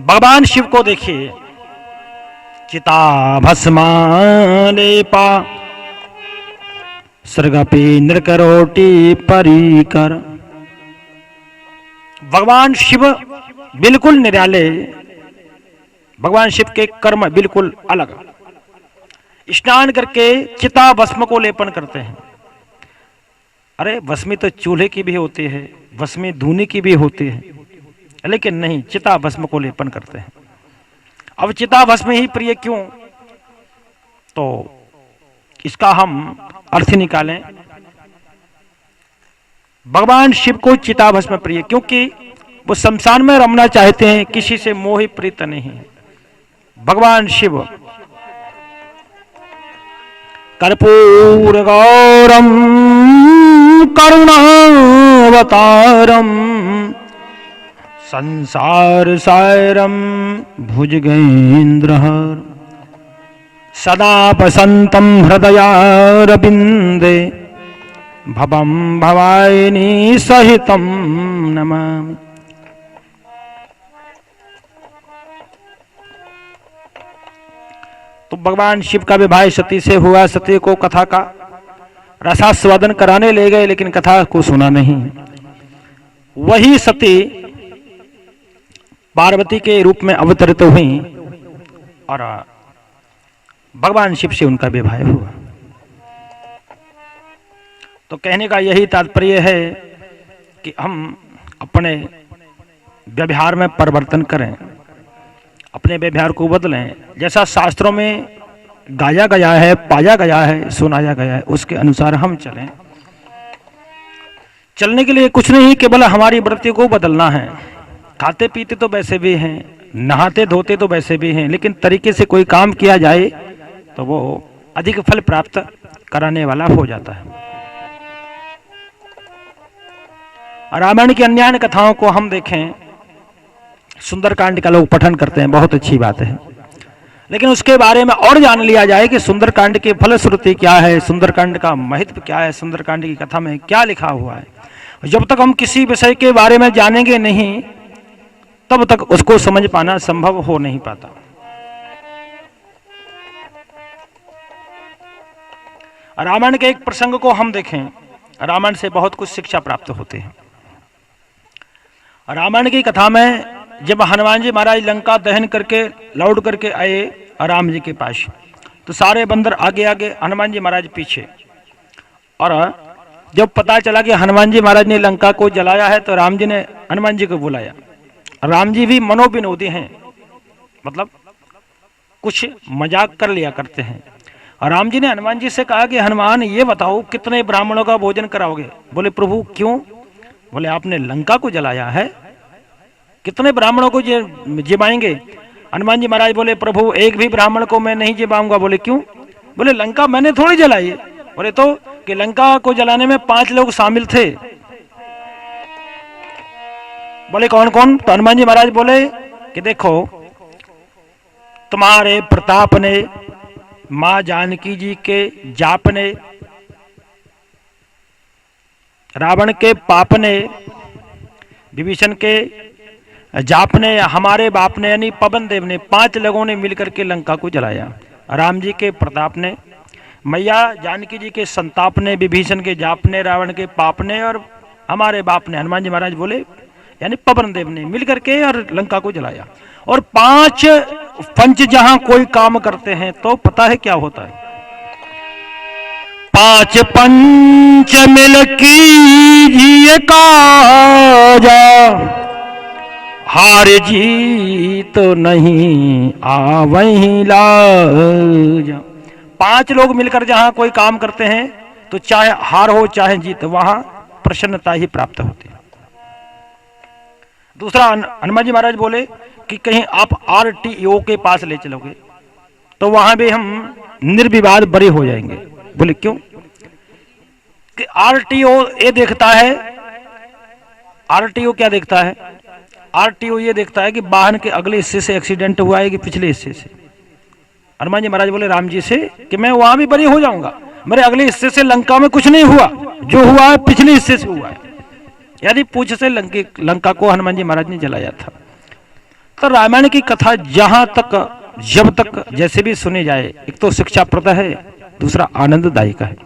भगवान शिव को देखिए, चिता भस्मालेपा सर्गपि नृकरोटी परिकर। भगवान शिव बिल्कुल निराले, भगवान शिव के कर्म बिल्कुल अलग। स्नान करके चिता भस्म को लेपन करते हैं। अरे भस्मी तो चूल्हे की भी होती है, भस्मी धूनी की भी होती है, लेकिन नहीं, चिता भस्म को लेपन करते हैं। अब चिता भस्म ही प्रिय क्यों? तो इसका हम अर्थ निकालें। भगवान शिव को चिता भस्म प्रिय क्योंकि वो शमशान में रमना चाहते हैं, किसी से मोह प्रीत नहीं। भगवान शिव कर्पूर गौरम करुणावतारम संसार सारम भुजगेन्द्रहर सदा वसंतम हृदयारविंदे भवम भवाइनी सहितम नमामि। तो भगवान शिव का विवाह सती से हुआ। सती को कथा का रसास्वादन कराने ले गए, लेकिन कथा को सुना नहीं। वही सती पार्वती के रूप में अवतरित हुई और भगवान शिव से उनका विवाह हुआ। तो कहने का यही तात्पर्य है कि हम अपने व्यवहार में परिवर्तन करें, अपने व्यवहार को बदलें। जैसा शास्त्रों में गाया गया है, पाया गया है, सुनाया गया है, उसके अनुसार हम चलें। चलने के लिए कुछ नहीं, केवल हमारी वृत्ति को बदलना है। खाते पीते तो वैसे भी हैं, नहाते धोते तो वैसे भी हैं, लेकिन तरीके से कोई काम किया जाए तो वो अधिक फल प्राप्त कराने वाला हो जाता है। रामायण की अन्य कथाओं को हम देखें, सुंदरकांड का लोग पठन करते हैं, बहुत अच्छी बात है, लेकिन उसके बारे में और जान लिया जाए कि सुंदरकांड की फलश्रुति क्या है, सुंदरकांड का महत्व क्या है, सुंदरकांड की कथा में क्या लिखा हुआ है। जब तक हम किसी विषय के बारे में जानेंगे नहीं, तब तक उसको समझ पाना संभव हो नहीं पाता। रामायण के एक प्रसंग को हम देखें, रामायण से बहुत कुछ शिक्षा प्राप्त होती है। रामायण की कथा में जब हनुमान जी महाराज लंका दहन करके लौट करके आए राम जी के पास, तो सारे बंदर आगे आगे, हनुमान जी महाराज पीछे। और जब पता चला कि हनुमान जी महाराज ने लंका को जलाया है, तो राम जी ने हनुमान जी को बुलाया। राम जी भी मनोविनोदी हैं, मतलब कुछ मजाक कर लिया करते हैं। और राम जी ने हनुमान जी से कहा कि हनुमान, ये बताओ कितने ब्राह्मणों का भोजन कराओगे? बोले प्रभु क्यों? बोले आपने लंका को जलाया है, कितने ब्राह्मणों को जिमाएंगे? हनुमान जी महाराज बोले प्रभु एक भी ब्राह्मण को मैं नहीं जिमाऊंगा। बोले क्यों? बोले लंका मैंने थोड़ी जलाई है। बोले तो कि लंका को जलाने में 5 लोग शामिल थे। बोले कौन कौन? तो हनुमान जी महाराज बोले कि देखो, तुम्हारे प्रताप ने, मां जानकी जी के जाप ने, रावण के पाप ने, विभीषण के जाप ने, हमारे बाप ने यानी पवन देव ने, 5 लोगों ने मिलकर के लंका को जलाया। राम जी के प्रताप ने, मैया जानकी जी के संताप ने, विभीषण के जाप ने, रावण के पाप ने और हमारे बाप ने, हनुमान जी महाराज बोले यानी पवन देव ने मिलकर के और लंका को जलाया। और 5 पंच जहां कोई काम करते हैं तो पता है क्या होता है? 5 पंच मिल कीजिए काजा, हार जीत नहीं आवहीं लाजा। 5 लोग मिलकर जहां कोई काम करते हैं तो चाहे हार हो चाहे जीत, वहां प्रसन्नता ही प्राप्त होती है। दूसरा, हनुमान जी महाराज बोले कि कहीं आप आरटीओ के पास ले चलोगे तो वहां भी हम निर्विवाद बरी हो जाएंगे। बोले क्यों? कि आरटीओ ये देखता है, आरटीओ क्या देखता है? आरटीओ ये देखता है कि वाहन के अगले हिस्से से एक्सीडेंट हुआ है कि पिछले हिस्से से। हनुमान जी महाराज बोले राम जी से कि मैं वहां भी बरी हो जाऊंगा, मेरे अगले हिस्से से लंका में कुछ नहीं हुआ, जो हुआ है पिछले हिस्से से हुआ है। यानी पूछ से लंका को हनुमान जी महाराज ने जलाया था। तो रामायण की कथा जहां तक जब तक जैसे भी सुनी जाए, एक तो शिक्षाप्रद है, दूसरा आनंददायक है।